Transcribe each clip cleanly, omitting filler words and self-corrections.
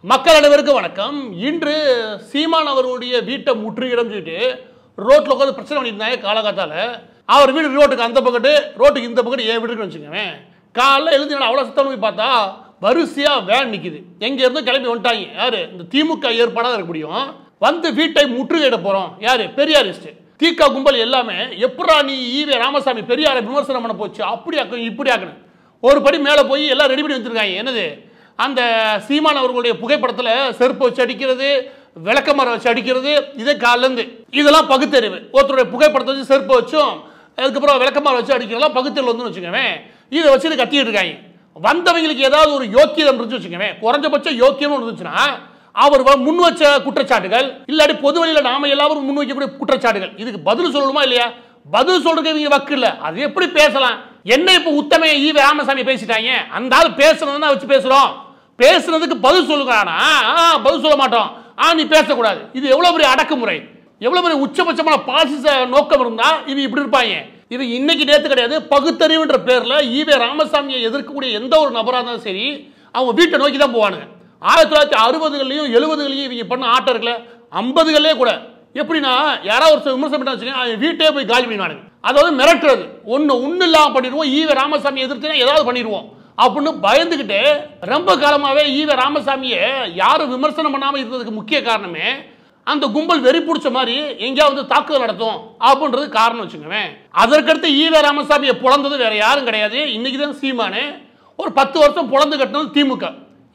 மக்கள் அனைவருக்கும் வணக்கம். இன்று சீமான் அவர்களுடைய வீட்டை முற்றுகையிடம் சொல்லிட்டு ரோட்ல உட்காந்து பிரச்சனை பண்ணியிருந்தாங்க. காலகாத்தால அவர் வீடு ரோட்டுக்கு அந்த பக்கத்து, ரோட்டுக்கு இந்த பக்கத்து என் வீட்டுக்கு வச்சுக்கோங்க. காலைல எழுந்து அவ்வளோ சுத்தம் போய் பார்த்தா வரிசையா வேன் நிற்குது. எங்க இருந்தும் கிளம்பி வந்துட்டாங்க. யாரு? இந்த திமுக ஏற்பாடாக இருக்க முடியும். வந்து வீட்டை முற்றுகையிட போறோம். யாரு? பெரியாரிஸ்ட் தீகா கும்பல் எல்லாமே. எப்படா நீ ஈவே ராமசாமி பெரியாரை விமர்சனம் பண்ண போச்சு, அப்படி ஆக்கணும் இப்படி ஆக்கணும், ஒரு படி மேலே போய் எல்லாம் ரெடி பண்ணி வச்சிருக்காங்க. என்னது? அந்த சீமான் அவர்களுடைய புகைப்படத்தில் செருப்பு வச்சு அடிக்கிறது, விளக்கமரம் வச்சு அடிக்கிறது, இதே காலிலேருந்து இதெல்லாம் பகுத்தறிவு. ஒருத்தருடைய புகைப்படத்தை வச்சு செருப்பு வச்சும் அதுக்கப்புறம் விளக்கமரம் வச்சு அடிக்கிறதெல்லாம் பகுத்தறிவு வந்து வச்சுக்கோங்க. இதை வச்சு கத்திட்டு இருக்காங்க. வந்தவங்களுக்கு ஏதாவது ஒரு யோக்கியம் இருந்துச்சு வச்சுக்கோங்க, குறைஞ்சபட்சம் யோக்கியம் இருந்துச்சுன்னா அவர் முன் வச்ச குற்றச்சாட்டுகள் இல்லாட்டி பொது வழியில் நாம எல்லாரும் முன் வைக்கக்கூடிய குற்றச்சாட்டுகள், இதுக்கு பதில் சொல்லணுமா இல்லையா? பதில் சொல்றதுக்கு இவங்க வக்கு இல்ல. அது எப்படி பேசலாம்? என்ன இப்ப உத்தமைய ஈவே ராமசாமி பேசிட்டாங்க, அந்த ஆள் பேசுறதுன்னா வச்சு பேசுறோம், பேசுறதுக்கு பதில் சொல்லுறானா? பதில் சொல்ல மாட்டோம். நீ பேசக்கூடாது. இது எவ்வளவு பெரிய அடக்குமுறை, எவ்வளவு பெரிய உச்சபட்சமான பாசிச நோக்கம் இருந்தா இது இப்படி இருப்பாங்க. இது இன்னைக்கு நேத்து கிடையாது. பகுத்தறிவுன்ற பேர்ல ஈவே ராமசாமியை எதிர்க்கக்கூடிய எந்த ஒரு நபராக இருந்தாலும் சரி, அவங்க வீட்டை நோக்கி தான் போவானுங்க. 1960களையும் 70களையும் இவங்க பண்ண ஆட்டம் இருக்குல்ல, 50களே கூட எப்படின்னா யாராவது ஒரு விமர்சனம் பண்ண வச்சுக்கோங்க, வீட்டே போய் காலி பண்ணிடுவானுங்க. அதாவது மிரட்டுறது, ஒன்றும் இல்லாமல் பண்ணிடுவோம், ஈவே ராமசாமி எதிர்த்துனா ஏதாவது பண்ணிடுவோம் அப்படின்னு பயந்துக்கிட்டு ரொம்ப காலமாகவே ஈவே ராமசாமியை யாரும் விமர்சனம் பண்ணாமல் இருந்ததுக்கு முக்கிய காரணமே அந்த கும்பல் வெறி பிடிச்ச மாதிரி எங்கேயாவது தாக்குதல் நடத்தும் அப்படின்றது காரணம் வச்சுக்கோங்க. அதற்கடுத்து ஈவே ராமசாமியை புலந்தது வேற யாரும் கிடையாது. இன்னைக்கு தான் சீமானு. ஒரு 10 வருஷம் புலந்து கட்டினது திமுக.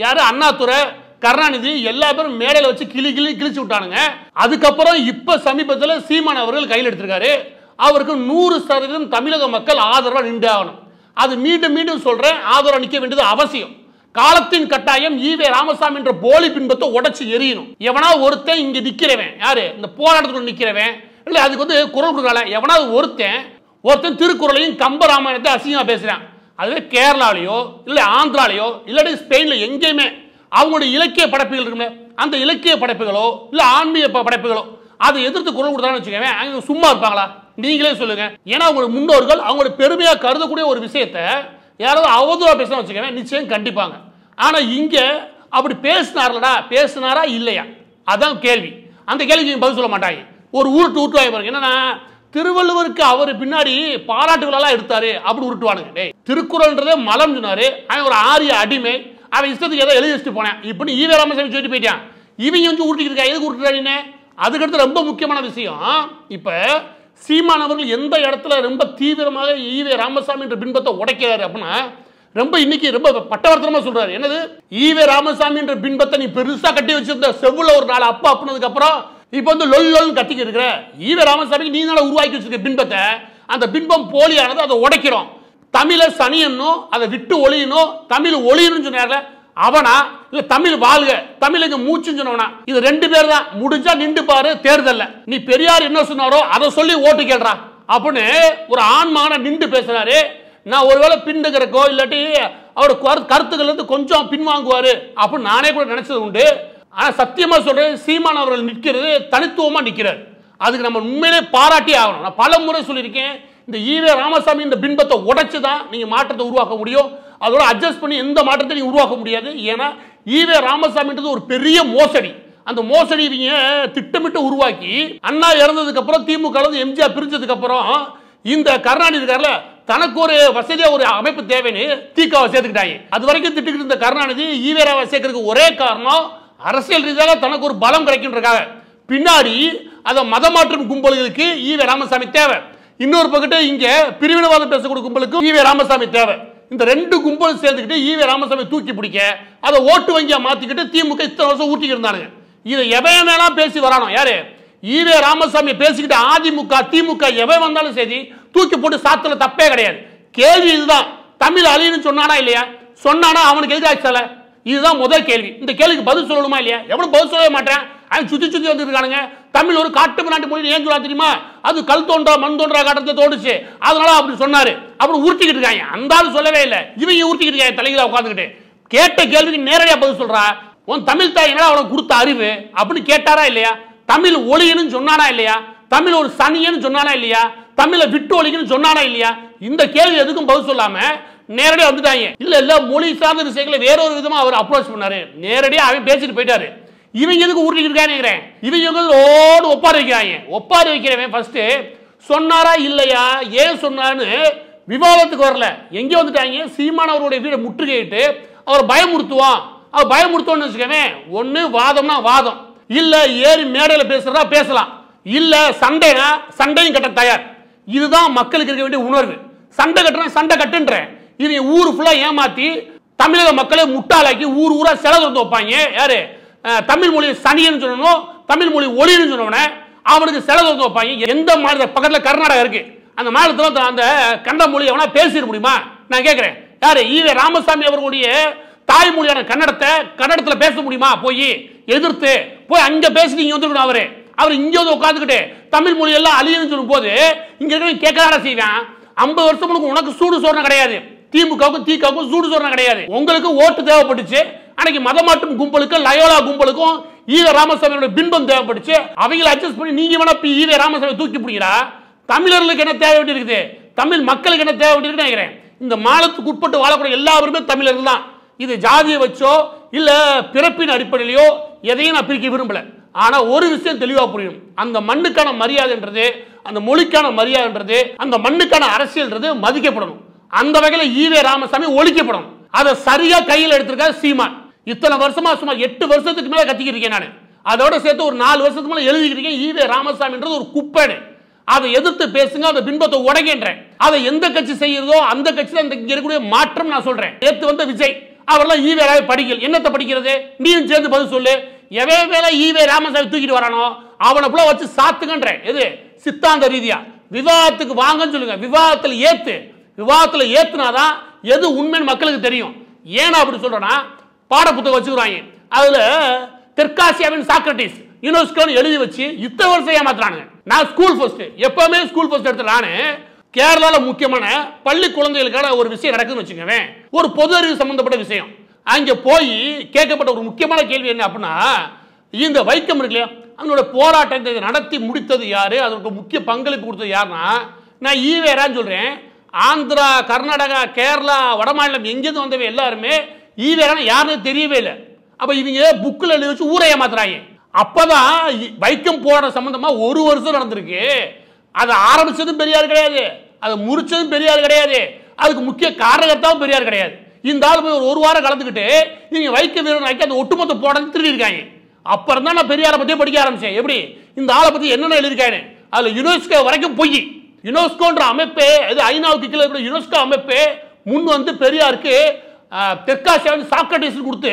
யாரு? அண்ணாதுரை, கருணாநிதி எல்லா பேரும் மேடையில் வச்சு கிழிச்சு விட்டானுங்க. அதுக்கப்புறம் இப்ப சமீபத்தில் சீமான் அவர்கள் கையில் எடுத்திருக்காரு. அவருக்கு 100% தமிழக மக்கள் ஆதரவா நின்று ஆகணும். அது மீண்டும் மீண்டும் சொல்றேன், ஆதரவா நிற்க வேண்டியது அவசியம். காலத்தின் கட்டாயம் ஈவே ராமசாமி என்ற போலி பின்பத்தை உடைச்சு எரியணும். எவனா ஒருத்தன் இங்க நிக்கிறவன், யாரு? இந்த போராட்டத்துக்குள்ள நிக்கிறவன் இல்ல, அதுக்கு வந்து குரல் கொடுக்கல. எவனாவது ஒருத்தன் திருக்குறளையும் கம்பராமாயணத்தை அசிங்கமா பேசுறான், அதுவே கேரளாலேயோ இல்ல ஆந்திராலேயோ இல்லாட்டி ஸ்பெயின்ல எங்கேயுமே அவங்களுடைய இலக்கிய படைப்புகள் இருக்குமே, அந்த இலக்கிய படைப்புகளோ இல்ல ஆன்மீக படைப்புகளோ அதை எதிர்த்து குரல் கொடுத்தான்னு வச்சுக்கோங்க, அவங்க சும்மா இருப்பாங்களா? நீங்களே சொல்லுங்க. ஏன்னா அவங்களுடைய முன்னோர்கள் அவங்களுடைய பெருமையா கருதக்கூடிய ஒரு விஷயத்தை யாராவது அவதூறா பேச வச்சுக்கோங்க, நிச்சயம் கண்டிப்பாங்க. ஆனா இங்க அப்படி பேசினாரா இல்லையா? அதான் கேள்வி. அந்த கேள்விக்கு பதில் சொல்ல மாட்டாங்க. ஒரு ஊருட்டு பாருங்க. என்னன்னா திருவள்ளுவருக்கு அவர் பின்னாடி பாராட்டுகளெல்லாம் எடுத்தாரு அப்படி உருட்டுவானுங்க. திருக்குறள்ன்றதே மலம் சொன்னாரு, அவன் ஒரு ஆரிய அடிமை, அவன் இஷ்டத்துக்கு ஏதோ எழுதி வச்சுட்டு போனேன் இப்படி ஈவே ராமசாமி சொல்லிட்டு போயிட்டான். இவங்க வந்து உருட்டிக்கிட்டு இருக்கா, எதுக்கு உருட்டுறாருன்னு? அதுக்கடுத்து ரொம்ப முக்கியமான விஷயம், இப்ப சீமான் அவர்கள் எந்த இடத்துல ரொம்ப தீவிரமாக ஈவே ராமசாமி என்ற பின்பத்தை உடைக்கிறாரு அப்படின்னா, ரொம்ப இன்னைக்கு ரொம்ப பட்டவர்த்தனமா சொல்றாரு. என்னது? ஈவே ராமசாமி என்ற பின்பத்தை நீ பெருசா கட்டி வச்சிருந்த செவ்வுல ஒரு நாள் அப்பா அப்படினதுக்கு அப்புறம் இப்ப வந்து லொல் கட்டிக்கிட்டு இருக்கிற ஈவே ராமசாமிக்கு நீ தான உருவாக்கி வச்சிருக்க பின்பத்தை, அந்த பின்பம் போலியானது, அதை உடைக்கிறோம். தமிழ சனியனும் அதை விட்டு ஒளியணும், தமிழ் ஒளியணும் சொன்னார்ல அவனா, இல்ல தமிழ் வாழ்க தமிழுக்கு மூச்சுன்னு சொன்னவனா? இது 2 பேர் தான். முடிஞ்சா நின்று பாரு தேர்தல்ல, நீ பெரியார் என்ன சொன்னாரோ அதை சொல்லி ஓட்டு கேள்றா அப்படின்னு ஒரு ஆண்மான நின்று பேசுறாரு. நான் ஒருவேளை பின்னுக்கிறக்கோ இல்லாட்டி அவரோட கருத்துக்கள் இருந்து கொஞ்சம் பின்வாங்குவாரு அப்படின்னு நானே கூட நினைச்சது உண்டு. ஆனா சத்தியமா சொல்றேன், சீமான் அவர்கள் நிற்கிறது தனித்துவமா நிற்கிறார். அதுக்கு நம்ம உண்மையிலே பாராட்டி ஆகணும். நான் பல முறை சொல்லியிருக்கேன், இந்த ஈவே ராமசாமி இந்த பின்பத்தை உடைச்சு தான் நீங்க மாற்றத்தை உருவாக்க முடியும். அதோட அட்ஜஸ்ட் பண்ணி எந்த மாற்றத்தை நீங்க உருவாக்க முடியாது. ஏன்னா ஈவே ராமசாமின்றது ஒரு பெரிய மோசடி. அந்த மோசடி இவங்க திட்டமிட்டு உருவாக்கி அண்ணா இறந்ததுக்கு அப்புறம் திமுக எம்ஜிஆர் பிரிஞ்சதுக்கு அப்புறம் இந்த கருணாநிதி இருக்கார்ல, தனக்கு ஒரு வசதியா ஒரு அமைப்பு தேவைன்னு திகாவை சேர்த்துக்கிட்டாங்க. அது வரைக்கும் திட்டுக்கிட்டு இருந்த கருணாநிதி ஈவே ராம சேர்க்கறதுக்கு ஒரே காரணம் அரசியல் ரீதியாக தனக்கு ஒரு பலம் கிடைக்கின்றக்காக. பின்னாடி அதை மதமாற்றும் கும்பல்களுக்கு ஈவே ராமசாமி தேவை. இன்னொரு பக்கத்து இங்க பிரிவினவாதம் பேசக்கூடிய கும்பலுக்கு ஈவே ராமசாமி தேவை. இந்த 2 கும்பல் சேர்ந்துக்கிட்டு ஈவே ராமசாமி தூக்கி பிடிக்க அதை ஓட்டு வங்கியா மாத்திக்கிட்டு திமுக இத்தனை வருஷம் ஊட்டிக்கிட்டு இருந்தாங்க. இதை எவன் வேணாம் பேசி வரானோ, யாரு? ஈவே ராமசாமி பேசிக்கிட்டு அதிமுக திமுக எவன் வந்தாலும் சரி தூக்கி போட்டு சாத்தல தப்பே கிடையாது. கேள்வி இதுதான், தமிழ் அழின்னு சொன்னானா இல்லையா? சொன்னானா அவனுக்கு எதிராக? இதுதான் முதல் கேள்வி. இந்த கேள்விக்கு பதில் சொல்லணுமா இல்லையா? எவ்வளவு பதில் சொல்லவே மாட்டேன். அவன் சுத்தி வந்துருக்கானுங்க. தமிழ் ஒரு காட்டு நாட்டு மொழி ஏன் சொல்ல தெரியுமா? அது கல் தோன்றா மண் தோன்றா காட்டத்தை தோணுச்சு, அதனால அப்படி சொன்னாரு அப்படி உருட்டிக்கிட்டு இருக்காங்க. அந்த ஆள் சொல்லவே இல்லை, இவங்க உருட்டிக்கிட்டு இருக்காங்க தலைகளை உட்காந்துக்கிட்டு. கேட்ட கேள்விக்கு நேரடியா பதில் சொல்றா. உன் தமிழ் தாய் என்ன அவனுக்கு கொடுத்த அறிவு அப்படின்னு கேட்டாரா இல்லையா? தமிழ் ஒளியன்னு சொன்னானா இல்லையா? தமிழ் ஒரு சனியன்னு சொன்னானா இல்லையா? தமிழை விட்டு ஒழிக்கணும்னு சொன்னானா இல்லையா? இந்த கேள்வி எதுக்கும் பதில் சொல்லாம நேரடியாக வந்துட்டாங்க. இல்ல மொழி சார்ந்த விஷயங்களை வேறொரு விதமா அவர் அப்ரோச் பண்ணாரு. நேரடியாக அவன் பேசிட்டு போயிட்டாரு. இவங்க எதுக்கு ஊர்ல இருக்கானே, இவங்க ஓடு ஒப்பாரி வைக்கிறாங்க. ஒப்பாரி வைக்கிறவன் ஃபர்ஸ்ட் சொன்னாரா இல்லையா, ஏன் சொன்னான்னு விவாதத்துக்கு வரல. எங்கே வந்துட்டாங்க, சீமான் அவருடைய வீடை முற்றுகையிட்டு அவர் பயமுறுத்துவான். அவர் பயமுறுத்தோன்னு வச்சுக்கவே, ஒன்று வாதம்னா வாதம், இல்ல ஏறி மேடையில் பேசுறதா பேசலாம், இல்ல சண்டைனா சண்டையும் கட்ட தயார். இதுதான் மக்களுக்கு இருக்க வேண்டிய உணர்வு. சண்டை கட்டுறேன் சண்டை கட்டுன்றேன். இவங்க ஊர் ஃபுல்லா ஏமாத்தி தமிழக மக்களை முட்டாளாக்கி ஊர் ஊரா செலவு வந்து வைப்பாங்க. யாரு தமிழ் மொழி சனின்னு சொல்லணும், தமிழ் மொழி ஒளின்னு சொன்னவன அவனுக்கு செலவு வந்து வைப்பாங்க. எந்த மாநில பக்கத்தில் கர்நாடகா இருக்கு, அந்த மாநிலத்தில் அந்த கன்னட மொழி எவனா பேசிட முடியுமா? நான் கேட்கிறேன். யாரு ஈவே ராமசாமி அவர்களுடைய தாய்மொழியான கன்னடத்தில் பேச முடியுமா? போய் எதிர்த்து போய் அங்க பேசி நீங்க வந்துருக்கணும். அவர் இங்க வந்து உட்காந்துக்கிட்டு தமிழ் மொழி எல்லாம் அழியுன்னு சொல்லும் போது இங்க இருக்க கேட்கறாட செய்வேன். 50 வருஷம் உனக்கு சூடு சோறனை கிடையாது, திமுகவுக்கும் திகாவுக்கும் சூடு சோறனை கிடையாது. உங்களுக்கு ஓட்டு தேவைப்பட்டுச்சு. அன்னைக்கு மதமாற்றும் கும்பலுக்கு லயோலா கும்பலுக்கும் ஈவே ராமசாமியோட பின்பம் தேவைப்பட்டுச்சு. அவங்களை அட்ஜஸ்ட் பண்ணி நீங்க வேணா ஈவே ராமசாமி தூக்கி பிடிக்கிறா. தமிழர்களுக்கு என்ன தேவை வேண்டி இருக்குது, தமிழ் மக்களுக்கு என்ன தேவை வேண்டி இருக்குன்னு நினைக்கிறேன். இந்த மாநிலத்துக்கு உட்பட்டு வாழக்கூடிய எல்லாருமே தமிழர்கள் தான். இது ஜாதியை வச்சோ இல்ல பிறப்பின் அடிப்படையிலோ எதையும் நான் பிரிக்க விரும்பல. ஆனா ஒரு விஷயம் தெளிவா புரியும், அந்த மண்ணுக்கான மரியாதைன்றது, அந்த மொழிக்கான மரியாதைன்றது, அந்த மண்ணுக்கான அரசியல்ன்றது மதிக்கப்படணும். அந்த வகையில ஈவே ராமசாமி ஒழிக்கப்படணும். அதை சரியா கையில் எடுத்திருக்காரு சீமான். இத்தனை வருஷமா சுமார் 8 வருஷத்துக்கு மேல கத்திக்கிட்டு இருக்கேன் நான். அதோட சேர்த்து ஒரு 4 வருஷத்துக்கு மேல எழுதிக்கிட்டு ஈவே ராமசாமின்றது ஒரு குப்பைன்னு. அதை எதிர்த்து பேசுங்க, அந்த பின்பத்தை உடைக்கின்றேன். அதை எந்த கட்சி செய்யறதோ அந்த கட்சி தான் இங்க இருக்கக்கூடிய மாற்றம் நான் சொல்றேன். நேற்று வந்த விஜய் அவரெல்லாம் ஈவே ராம படிக்கல, என்னத்தை படிக்கிறது? நீயும் சேர்ந்து பதில் சொல்லு. எவன் வேலை ஈவே ராமசாமி தூக்கிட்டு வரானோ அவனை போல வச்சு சாத்துங்கன்றேன். எது சித்தாந்த ரீதியா விவாதத்துக்கு வாங்கன்னு சொல்லுங்க. விவாதத்தில் ஏத்துனாதான் எது உண்மைன்னு மக்களுக்கு தெரியும். ஏன்னா அப்படி சொல்றேன்னா, பாட புத்தகம் வச்சுக்கிறாங்க, அதுல தெற்காசியாவின் சாக்ரட்டிஸ் யுனெஸ்கோன்னு எழுதி வச்சு இத்தனை வருஷம் ஏமாத்துறானுங்க. நான் ஸ்கூல் ஃபர்ஸ்ட், எப்பவுமே ஸ்கூல் ஃபர்ஸ்ட் எடுத்து நானு கேரளால முக்கியமான பள்ளி குழந்தைகளுக்கான ஒரு விஷயம் நடக்குதுன்னு வச்சுக்கவே, ஒரு பொது அறிவு சம்பந்தப்பட்ட விஷயம். அங்க போய் கேட்கப்பட்ட ஒரு முக்கியமான கேள்வி என்ன அப்படின்னா, இந்த வைக்கம் இருக்கு இல்லையா, அதனோட போராட்டத்தை நடத்தி முடித்தது யாரு, அதற்கு முக்கிய பங்களிப்பு கொடுத்தது யாருன்னா நான் ஈவேரான்னு சொல்றேன். ஆந்திரா, கர்நாடகா, கேரளா, வடமாநிலம் எங்கேருந்து வந்தவை எல்லாருமே ஈவேரான்னு யாருன்னு தெரியவே இல்லை. அப்ப இவங்க புக்கில் எழுதி வச்சு ஊரை ஏமாத்துறாங்க. அப்பதான் வைக்கம் போராட்டம் சம்பந்தமா 1 வருஷம் நடந்திருக்கு. அதை ஆரம்பிச்சதும் பெரியார் கிடையாது, அதை முறிச்சதும் பெரியார் கிடையாது, அதுக்கு முக்கிய காரணகர்த்தாவும் பெரியார் கிடையாது. இந்த ஆள் போய் ஒரு வாரம் கலந்துக்கிட்டு நீங்க வைக்க வீரன் அந்த ஒட்டுமொத்த போராட்டம் திருடி இருக்காங்க. அப்புறம் தான் நான் பெரியாரை பத்தி படிக்க ஆரம்பிச்சேன். எப்படி இந்த ஆளை பத்தி என்னென்ன எழுதியிருக்காங்க. அதுல யுனெஸ்கோ வரைக்கும் போய், யுனெஸ்கோன்ற அமைப்பு, இது ஐநாவுக்கு கீழே இருக்கிற யுனெஸ்கோ அமைப்பு முன் வந்து பெரியாருக்கு தெற்காசியாவின் சாக்ரட்டிஸ் கொடுத்து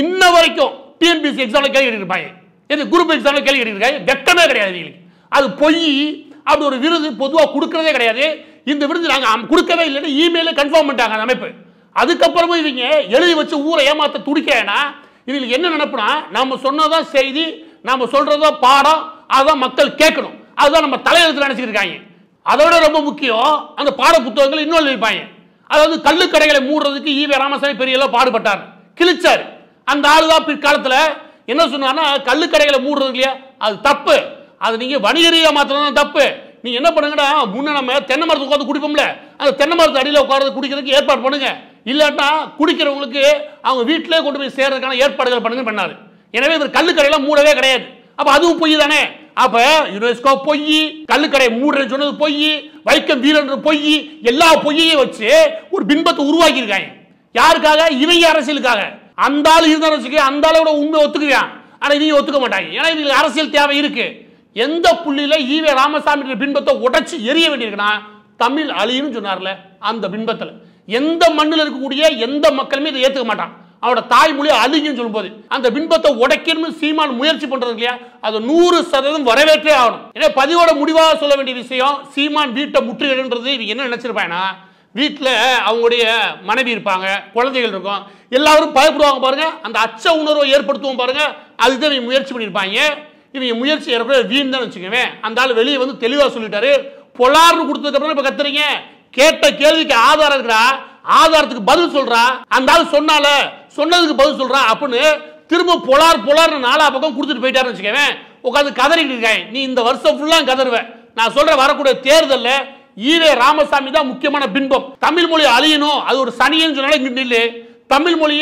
இன்ன வரைக்கும் டிஎன்பிஎஸ்சி எக்ஸாம்ல கேள்வி கேட்டிருப்பாங்க. இது குரூப் எக்ஸாம்ல கேள்வி கேட்டிருக்காங்க. வெக்கமே கிடையாது. அது பொய். அப்படி ஒரு விருது பொதுவாக கொடுக்கறதே கிடையாது. இந்த விருது நாங்கள் கொடுக்கவே இல்லைன்னு இமெயில கன்ஃபார்ம் பண்ணிட்டாங்க அந்த அமைப்பு. அதுக்கப்புறமும் இவங்க எழுதி வச்சு ஊரை ஏமாத்த துடிக்கேன்னா இவங்களுக்கு என்ன நினைப்புனா, நம்ம சொன்னதான் செய்தி, நம்ம சொல்றதான் பாடம், அதுதான் மக்கள் கேட்கணும், அதுதான் நம்ம தலையெழுத்துல நினைச்சிட்டு இருக்காங்க. அதோட ரொம்ப முக்கியம், அந்த பாட புத்தகங்கள் இன்னொன்று இருப்பாங்க. அதாவது கள்ளுக்கடைகளை மூடுறதுக்கு ஈவே ராமசாமி பெரிய பாடுபட்டார், கிழிச்சார். அந்த ஆளுதான் பிற்காலத்தில் என்ன சொன்னார்னா, கள்ளுக்கடைகளை மூடுறது இல்லையா அது தப்பு, அது நீங்க வணிகரீதியா மாத்திரம் தப்பு. நீங்க என்ன பண்ணுங்கன்னா, முன்ன நம்ம தென்னை மரத்தை உட்காந்து குடிப்போம்ல, அந்த தென்னை மரத்து அடியில் உட்கார்ந்து குடிக்கிறதுக்கு ஏற்பாடு பண்ணுங்க. இல்லாட்டா குடிக்கிறவங்களுக்கு அவங்க வீட்டிலே கொண்டு போய் சேர்றதுக்கான ஏற்பாடுகள் பண்ணுங்க பண்ணாரு. எனவே இவர் கள்ளுக்கடையெல்லாம் மூடவே கிடையாது. அப்ப அதுவும் பொய் தானே. அப்ப யுனெஸ்கோ பொய், கள்ளுக்கடை மூடுறேன்னு சொன்னது பொய், வைக்கம் வீரன்ற பொய், எல்லா பொய்யையும் வச்சு ஒரு பின்பத்தை உருவாக்கி இருக்காங்க. யாருக்காக? இவங்க அரசியலுக்காக. அந்த ஆள் இருந்தாலும் வச்சுக்க, அந்த ஆளோட உண்மை ஒத்துக்குவான். ஆனா இவங்க ஒத்துக்க மாட்டாங்க. ஏன்னா இவங்களுக்கு அரசியல் தேவை இருக்கு. எந்த புள்ளியில ஈவே ராமசாமி பின்பத்தை உடைச்சு எரிய வேண்டியிருக்குன்னா, தமிழ் அழியுன்னு சொன்னார்ல, அந்த பின்பத்தில் எந்த மண்ணில் இருக்கக்கூடிய எந்த மக்களுமே இதை ஏற்றுக்க மாட்டான். அவனோட தாய்மொழி அழிஞ்சுன்னு சொல்லும் போது அந்த பின்பத்தை உடைக்கணும்னு சீமான் முயற்சி பண்றது இல்லையா, அது 100% வரவேற்றே ஆகணும். ஏன்னா பதிவோட முடிவாக சொல்ல வேண்டிய விஷயம், சீமான் வீட்டை முற்றுகையிடுன்றது இவங்க என்ன நினைச்சிருப்பாங்கன்னா, வீட்டில் அவங்களுடைய மனைவி இருப்பாங்க, குழந்தைகள் இருக்கும், எல்லாரும் பயப்படுவாங்க பாருங்க, அந்த அச்ச உணர்வை ஏற்படுத்துவோம் பாருங்க, அதுதான் இவங்க முயற்சி பண்ணியிருப்பாங்க. இவங்க முயற்சி ஏற்பட வீண் தான் வச்சுக்கவே. அந்த ஆள் வெளியே வந்து தெளிவாக சொல்லிட்டாரு. பொலார்னு கொடுத்ததுக்கு அப்புறம் இப்ப கத்துறீங்க, கேட்ட கேள்விக்கு ஆதாரம் இருக்கிறா, ஆதாரத்துக்கு பதில் சொல்றா, அந்த ஆள் சொன்னால சொன்னதுக்கு பதில் சொல்றா அப்படின்னு திரும்ப பொலார் 4 பக்கம் கொடுத்துட்டு போயிட்டாருன்னு வச்சுக்கவே. உட்காந்து கதறிட்டு இருக்காங்க. நீ இந்த வருஷம் ஃபுல்லா கதறுவ. நான் சொல்ற வரக்கூடிய தேர்தலில் ஈவே ராமசாமி தான் முக்கியமான பின்பம். தமிழ் மொழி அழியணும், அது ஒரு சனின்னு சொன்னாலும் இங்க நில்லு. தமிழ் மொழி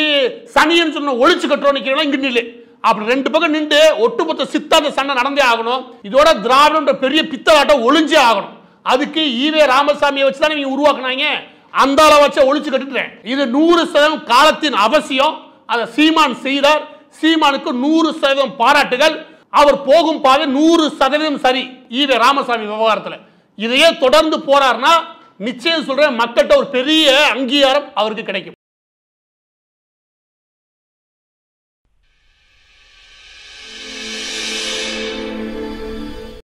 சனின்னு சொன்ன ஒழிச்சு கட்டுறோம் இங்க நில்லு. அப்படி ரெண்டு பக்கம் நின்று ஒட்டுமொத்த சித்தாந்த சண்டை நடந்தே ஆகணும். இதோட திராவிட பெரிய பித்தலாட்டம் ஒளிஞ்சே ஆகணும். அதுக்கு ஈவே ராமசாமியை வச்சு தான் நீங்க உருவாக்குனாங்க. அந்த அளவு வச்சு ஒழிச்சு கட்டுறேன். இது 100% காலத்தின் அவசியம். அதை சீமான் செய்தார். சீமானுக்கு 100% பாராட்டுகள். அவர் போகும் பாதை 100% சரி. ஈவே ராமசாமி விவகாரத்தில் இதையே தொடர்ந்து போறாருன்னா நிச்சயம் சொல்றேன், மக்கள்கிட்ட ஒரு பெரிய அங்கீகாரம் அவருக்கு கிடைக்கும்.